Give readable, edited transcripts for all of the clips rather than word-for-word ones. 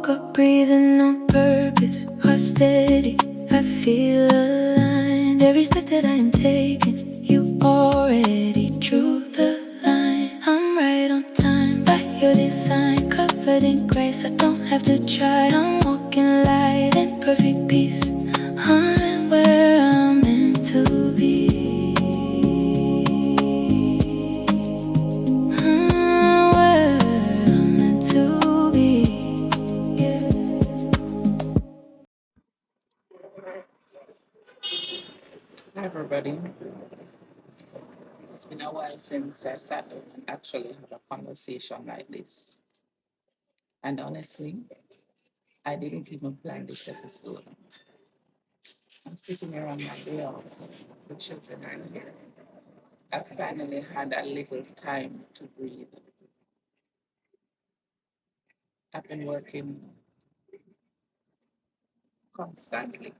woke up breathing on purpose, heart steady, I feel aligned. Every step that I am taking, you already drew the line. I'm right on time, by your design, covered in grace. I don't have to try. I'm walking light in perfect peace. I'm where I'm meant to be. I'm where I'm meant to be. Yeah. Hi, everybody. It's been a while since I sat down and actually had a conversation like this. And honestly, I didn't even plan this episode. I'm sitting here on my day off. The children are here. I finally had a little time to breathe. I've been working constantly.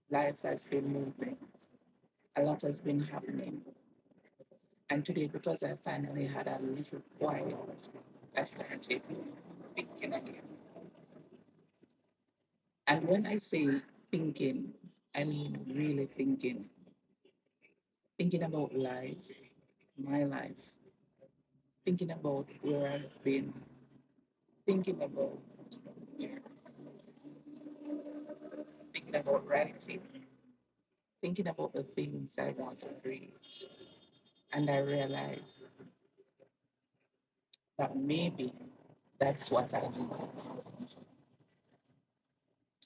Life has been moving. A lot has been happening. And today, because I finally had a little quiet, I started thinking again. And when I say thinking, I mean really thinking. Thinking about life, my life, thinking about where I've been, thinking about where, thinking about writing, thinking about the things I want to create. And I realized that maybe that's what I needed,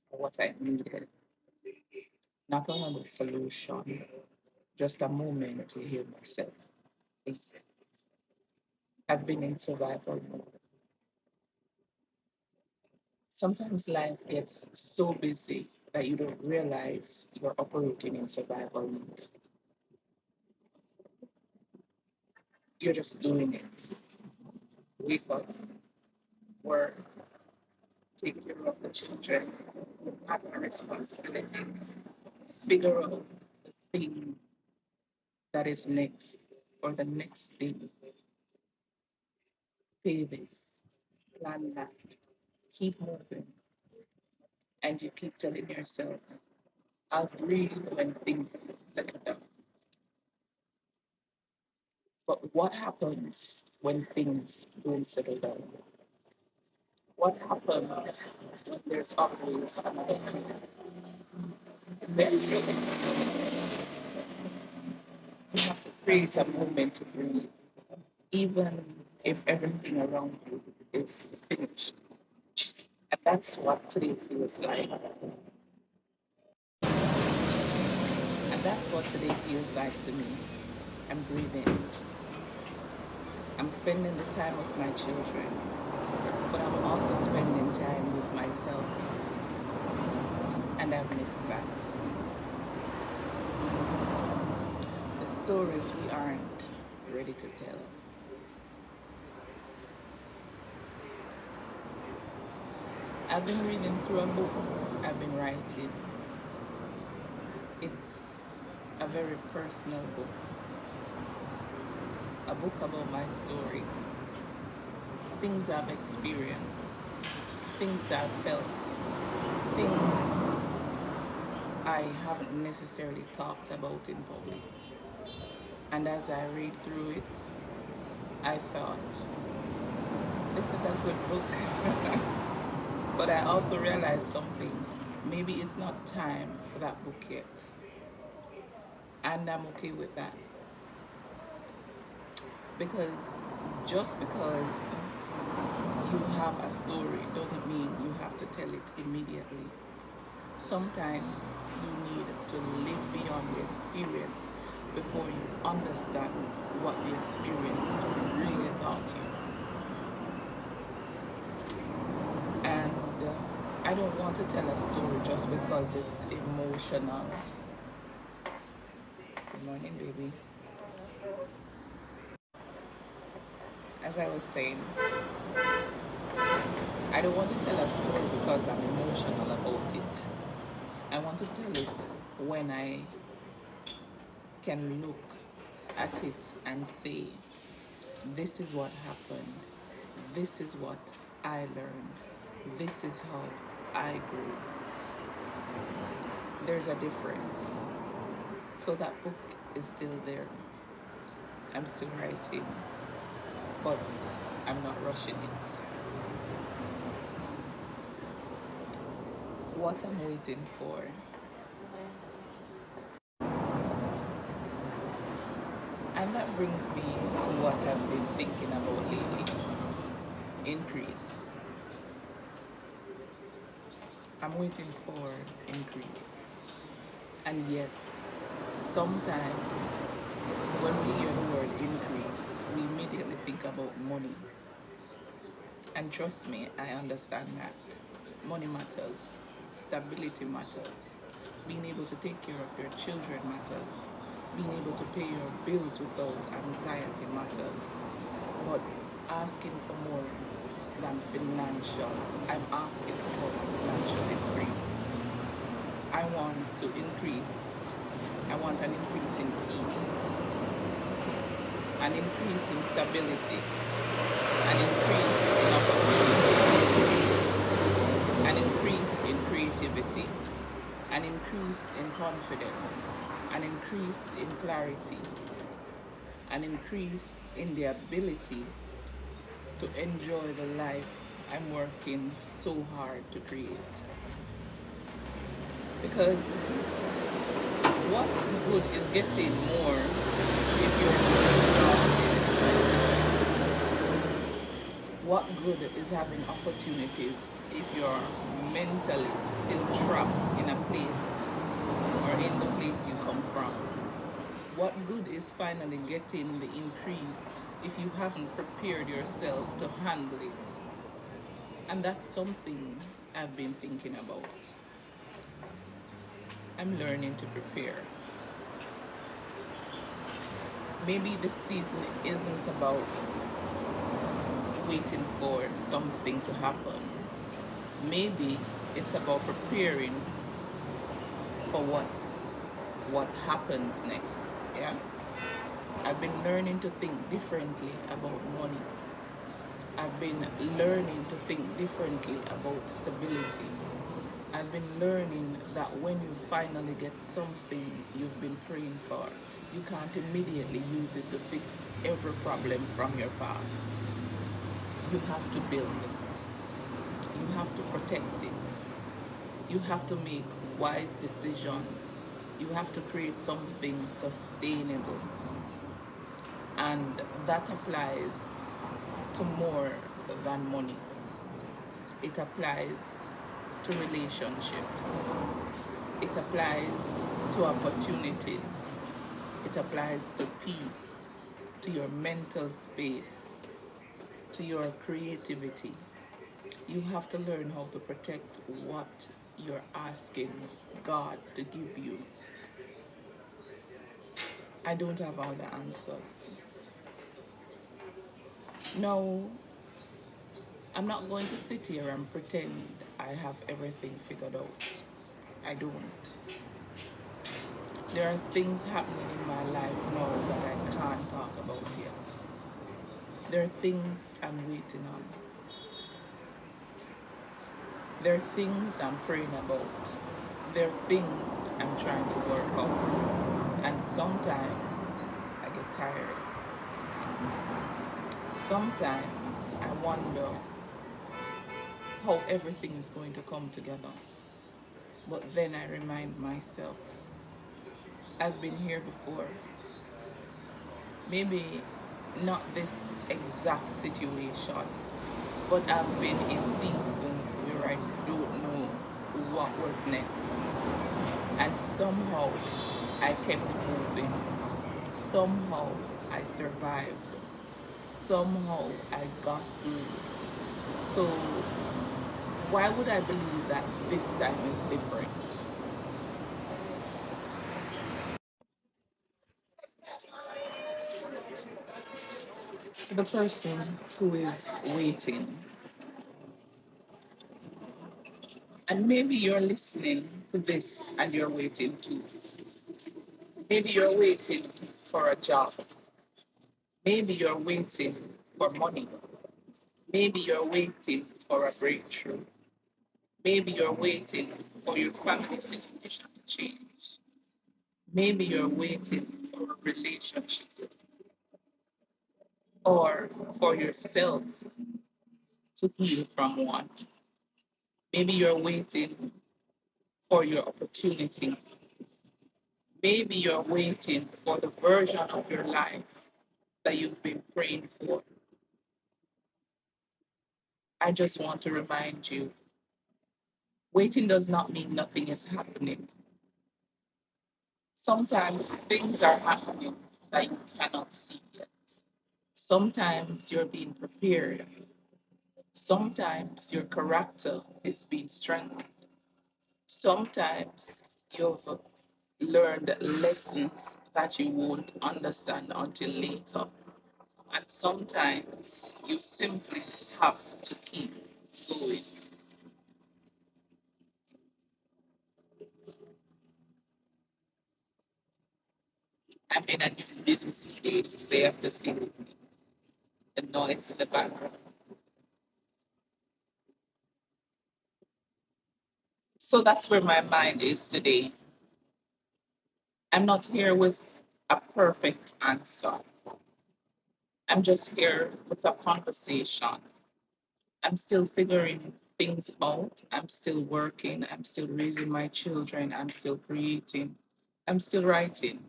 what I needed. Not only the solution, just a moment to hear myself think. I've been in survival mode. Sometimes life gets so busy that you don't realize you're operating in survival mode. You're just doing it. Wake up, work, take care of the children, have your responsibilities, figure out the thing that is next or the next thing. Pay this, plan that, keep moving. And you keep telling yourself, I'll breathe when things settle down. But what happens when things don't settle down? What happens when there's always another fear? Then you have to create a moment to breathe, even if everything around you is finished. And that's what today feels like. And that's what today feels like to me. I'm breathing. I'm spending the time with my children, but I'm also spending time with myself. And I've missed that. The stories we aren't ready to tell. I've been reading through a book I've been writing. It's a very personal book, a book about my story, things I've experienced, things I've felt, things I haven't necessarily talked about in public. And as I read through it, I thought, this is a good book. But I also realized something. Maybe it's not time for that book yet. And I'm okay with that. Because just because you have a story doesn't mean you have to tell it immediately. Sometimes you need to live beyond the experience before you understand what the experience really taught you. And I don't want to tell a story just because it's emotional. Good morning, baby. As I was saying, I don't want to tell a story because I'm emotional about it. I want to tell it when I can look at it and say, this is what happened. This is what I learned. This is how I grew. There's a difference. So that book is still there. I'm still writing, but I'm not rushing it. What I'm waiting for, and that brings me to what I've been thinking about lately: increase. I'm waiting for increase. And yes, sometimes when we hear the word increase, we immediately think about money. And trust me, I understand that. Money matters, stability matters, being able to take care of your children matters, being able to pay your bills without anxiety matters. But asking for more than financial, I'm asking for more than financial increase. I want to increase. I want an increase in peace, an increase in stability, an increase in opportunity, an increase in creativity, an increase in confidence, an increase in clarity, an increase in the ability to enjoy the life I'm working so hard to create. Because what good is getting more if you're too exhausted to enjoy it? What good is having opportunities if you're mentally still trapped in a place or in the place you come from? What good is finally getting the increase if you haven't prepared yourself to handle it? And that's something I've been thinking about. I'm learning to prepare. Maybe this season isn't about waiting for something to happen. Maybe it's about preparing for what happens next. Yeah? I've been learning to think differently about money. I've been learning to think differently about stability. I've been learning that when you finally get something you've been praying for, you can't immediately use it to fix every problem from your past. You have to build, you have to protect it, you have to make wise decisions, you have to create something sustainable. And that applies to more than money. It applies to relationships. It applies to opportunities. It applies to peace, to your mental space, to your creativity. You have to learn how to protect what you're asking God to give you. I don't have all the answers. No, I'm not going to sit here and pretend I have everything figured out. I don't. There are things happening in my life now that I can't talk about yet. There are things I'm waiting on. There are things I'm praying about. There are things I'm trying to work out. And sometimes I get tired. Sometimes I wonder how everything is going to come together. But then I remind myself, I've been here before. Maybe not this exact situation, but I've been in seasons where I don't know what was next. And somehow I kept moving. Somehow I survived. Somehow I got through. So why would I believe that this time is different? To the person who is waiting, and maybe you're listening to this and you're waiting too. Maybe you're waiting for a job. Maybe you're waiting for money. Maybe you're waiting for a breakthrough. Maybe you're waiting for your family situation to change. Maybe you're waiting for a relationship or for yourself to heal from one. Maybe you're waiting for your opportunity. Maybe you're waiting for the version of your life that you've been praying for. I just want to remind you, waiting does not mean nothing is happening. Sometimes things are happening that you cannot see yet. Sometimes you're being prepared. Sometimes your character is being strengthened. Sometimes you've learned lessons that you won't understand until later. And sometimes you simply have to keep going. I'm in a new business space, so you have to see the noise in the background. So that's where my mind is today. I'm not here with a perfect answer. I'm just here with a conversation. I'm still figuring things out. I'm still working. I'm still raising my children. I'm still creating. I'm still writing.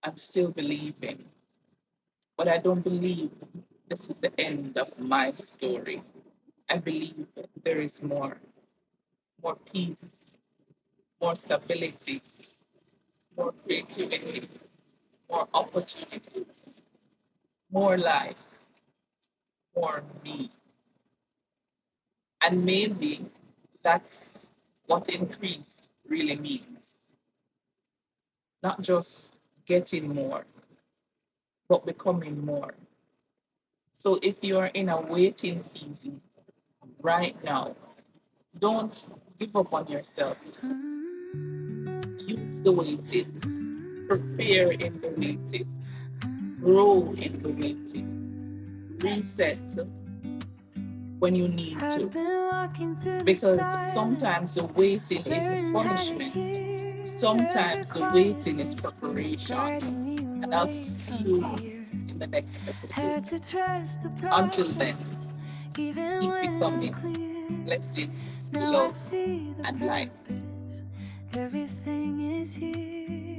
I'm still believing. But I don't believe this is the end of my story. I believe there is more peace, more stability, more creativity, more opportunities, more life, more me. And maybe that's what increase really means. Not just getting more, but becoming more. So if you're in a waiting season right now, don't give up on yourself. Use the waiting, prepare in the waiting, grow in the waiting, reset when you need to. Because sometimes the waiting isn't punishment, sometimes the waiting is preparation. And I'll see you in the next episode. Until then, keep becoming blessings, love, and light. Everything is here.